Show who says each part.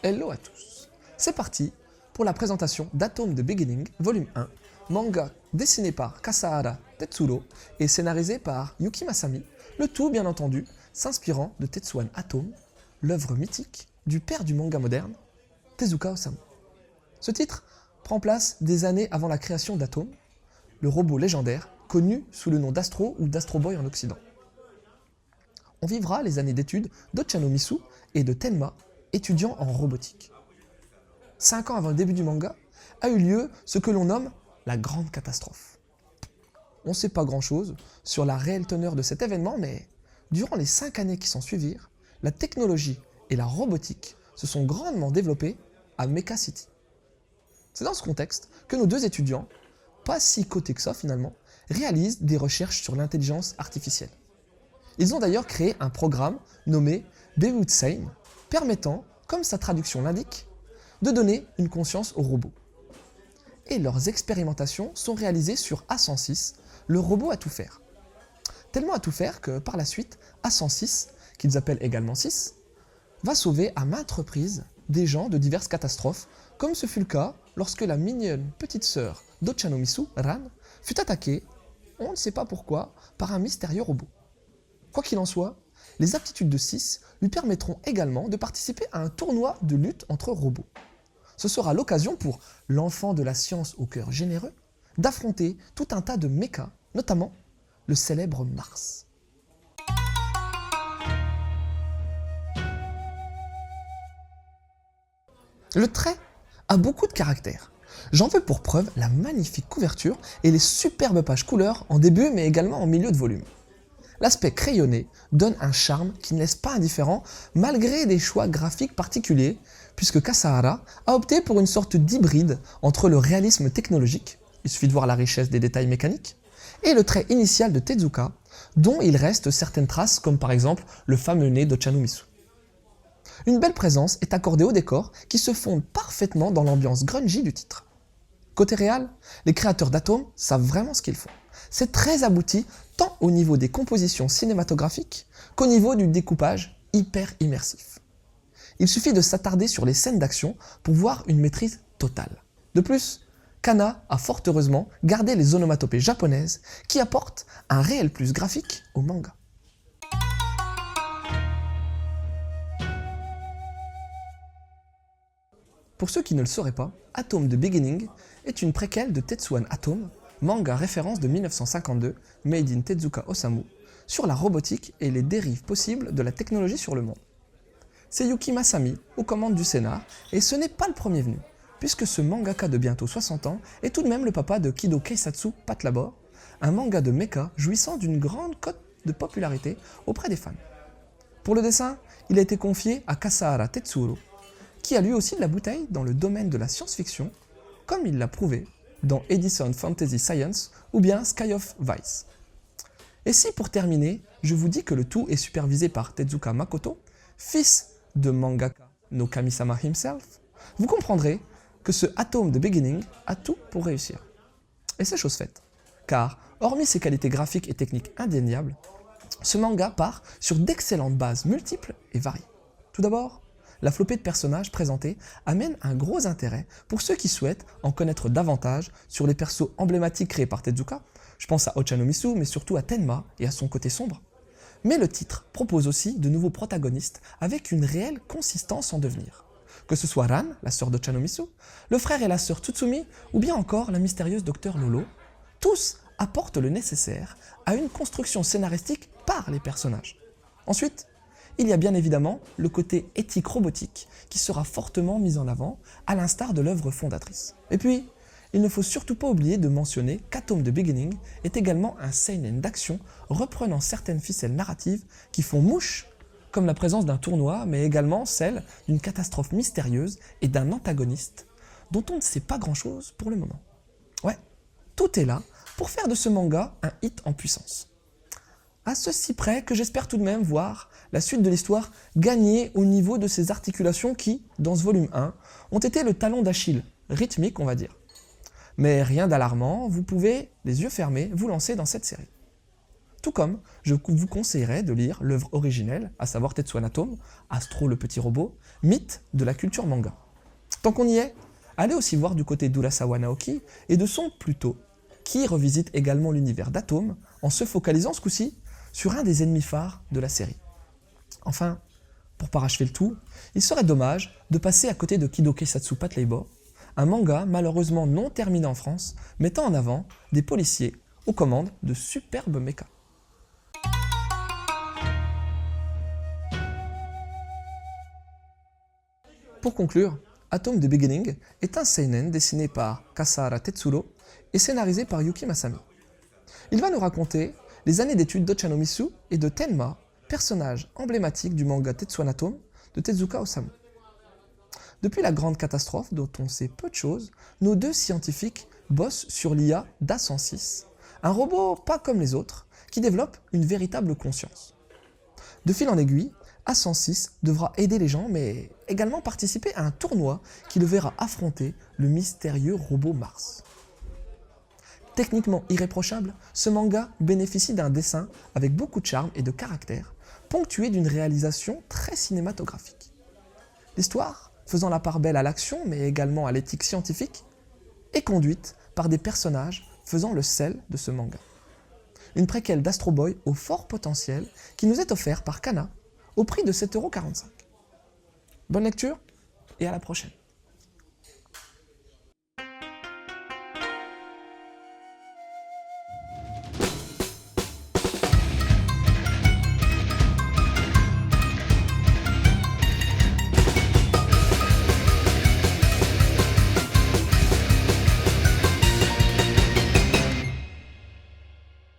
Speaker 1: Hello à tous. C'est parti pour la présentation d'Atom the Beginning, volume 1, manga dessiné par Kasahara Tetsuro et scénarisé par Yuki Masami, le tout bien entendu s'inspirant de Tetsuan Atom, l'œuvre mythique du père du manga moderne, Tezuka Osamu. Ce titre prend place des années avant la création d'Atom, le robot légendaire connu sous le nom d'Astro ou d'Astro Boy en Occident. On vivra les années d'études d'Ochano Misu et de Tenma, étudiants en robotique. 5 ans avant le début du manga, a eu lieu ce que l'on nomme la grande catastrophe. On ne sait pas grand-chose sur la réelle teneur de cet événement, mais durant les 5 années qui s'en suivirent, la technologie et la robotique se sont grandement développées à Mecha City. C'est dans ce contexte que nos deux étudiants, pas si cotés que ça finalement, réalisent des recherches sur l'intelligence artificielle. Ils ont d'ailleurs créé un programme nommé Bewutsane, permettant, comme sa traduction l'indique, de donner une conscience aux robots. Et leurs expérimentations sont réalisées sur A106, le robot à tout faire. Tellement à tout faire que par la suite, A106, qu'ils appellent également 6, va sauver à maintes reprises des gens de diverses catastrophes, comme ce fut le cas lorsque la mignonne petite sœur d'Ochano Misu, Ran, fut attaquée, on ne sait pas pourquoi, par un mystérieux robot. Quoi qu'il en soit, les aptitudes de 6 lui permettront également de participer à un tournoi de lutte entre robots. Ce sera l'occasion pour l'enfant de la science au cœur généreux d'affronter tout un tas de mechas, notamment le célèbre Mars. Le trait a beaucoup de caractère. J'en veux pour preuve la magnifique couverture et les superbes pages couleurs en début mais également en milieu de volume. L'aspect crayonné donne un charme qui ne laisse pas indifférent malgré des choix graphiques particuliers, puisque Kasahara a opté pour une sorte d'hybride entre le réalisme technologique, il suffit de voir la richesse des détails mécaniques, et le trait initial de Tezuka, dont il reste certaines traces comme par exemple le fameux nez d'Ochano Misu. Une belle présence est accordée au décor qui se fonde parfaitement dans l'ambiance grungy du titre. Côté réal, les créateurs d'Atom savent vraiment ce qu'ils font. C'est très abouti tant au niveau des compositions cinématographiques qu'au niveau du découpage hyper immersif. Il suffit de s'attarder sur les scènes d'action pour voir une maîtrise totale. De plus, Kana a fort heureusement gardé les onomatopées japonaises qui apportent un réel plus graphique au manga. Pour ceux qui ne le sauraient pas, Atom the Beginning est une préquelle de Tetsuan Atom, manga référence de 1952, made in Tezuka Osamu, sur la robotique et les dérives possibles de la technologie sur le monde. C'est Yuki Masami aux commandes du scénar, et ce n'est pas le premier venu, puisque ce mangaka de bientôt 60 ans est tout de même le papa de Kido Keisatsu Patlabor, un manga de mecha jouissant d'une grande cote de popularité auprès des fans. Pour le dessin, il a été confié à Kasahara Tetsuro, qui a lui aussi de la bouteille dans le domaine de la science-fiction, comme il l'a prouvé dans Edison Fantasy Science ou bien Sky of Vice. Et si pour terminer, je vous dis que le tout est supervisé par Tezuka Makoto, fils de mangaka no Kami-sama himself, vous comprendrez que ce Atom the Beginning a tout pour réussir. Et c'est chose faite, car hormis ses qualités graphiques et techniques indéniables, ce manga part sur d'excellentes bases multiples et variées. Tout d'abord, la flopée de personnages présentés amène un gros intérêt pour ceux qui souhaitent en connaître davantage sur les persos emblématiques créés par Tezuka. Je pense à Ochano Misu, mais surtout à Tenma et à son côté sombre. Mais le titre propose aussi de nouveaux protagonistes avec une réelle consistance en devenir. Que ce soit Ran, la sœur d'Ochano Misu, le frère et la sœur Tsutsumi, ou bien encore la mystérieuse docteur Lolo, tous apportent le nécessaire à une construction scénaristique par les personnages. Ensuite, il y a bien évidemment le côté éthique robotique qui sera fortement mis en avant, à l'instar de l'œuvre fondatrice. Et puis, il ne faut surtout pas oublier de mentionner qu'Atom the Beginning est également un seinen d'action reprenant certaines ficelles narratives qui font mouche, comme la présence d'un tournoi, mais également celle d'une catastrophe mystérieuse et d'un antagoniste dont on ne sait pas grand-chose pour le moment. Ouais, tout est là pour faire de ce manga un hit en puissance. À ceci près que j'espère tout de même voir la suite de l'histoire gagner au niveau de ces articulations qui, dans ce volume 1, ont été le talon d'Achille, rythmique on va dire. Mais rien d'alarmant, vous pouvez, les yeux fermés, vous lancer dans cette série. Tout comme je vous conseillerais de lire l'œuvre originelle, à savoir Tetsuan Atom, Astro le petit robot, mythe de la culture manga. Tant qu'on y est, allez aussi voir du côté d'Urasawa Naoki et de son Pluto, qui revisite également l'univers d'Atom en se focalisant ce coup-ci sur un des ennemis phares de la série. Enfin, pour parachever le tout, il serait dommage de passer à côté de Kidoke Satsu Pat Labor, un manga malheureusement non terminé en France, mettant en avant des policiers aux commandes de superbes mechas. Pour conclure, Atom the Beginning est un seinen dessiné par Kasahara Tetsuro et scénarisé par Yuki Masami. Il va nous raconter les années d'études d'Ochanomizu et de Tenma, personnages emblématiques du manga Tetsuan Atom de Tezuka Osamu. Depuis la grande catastrophe dont on sait peu de choses, nos deux scientifiques bossent sur l'IA d'A106, un robot pas comme les autres, qui développe une véritable conscience. De fil en aiguille, A106 devra aider les gens, mais également participer à un tournoi qui le verra affronter le mystérieux robot Mars. Techniquement irréprochable, ce manga bénéficie d'un dessin avec beaucoup de charme et de caractère, ponctué d'une réalisation très cinématographique. L'histoire, faisant la part belle à l'action, mais également à l'éthique scientifique, est conduite par des personnages faisant le sel de ce manga. Une préquelle d'Astro Boy au fort potentiel qui nous est offert par Kana au prix de 7,45 €. Bonne lecture et à la prochaine.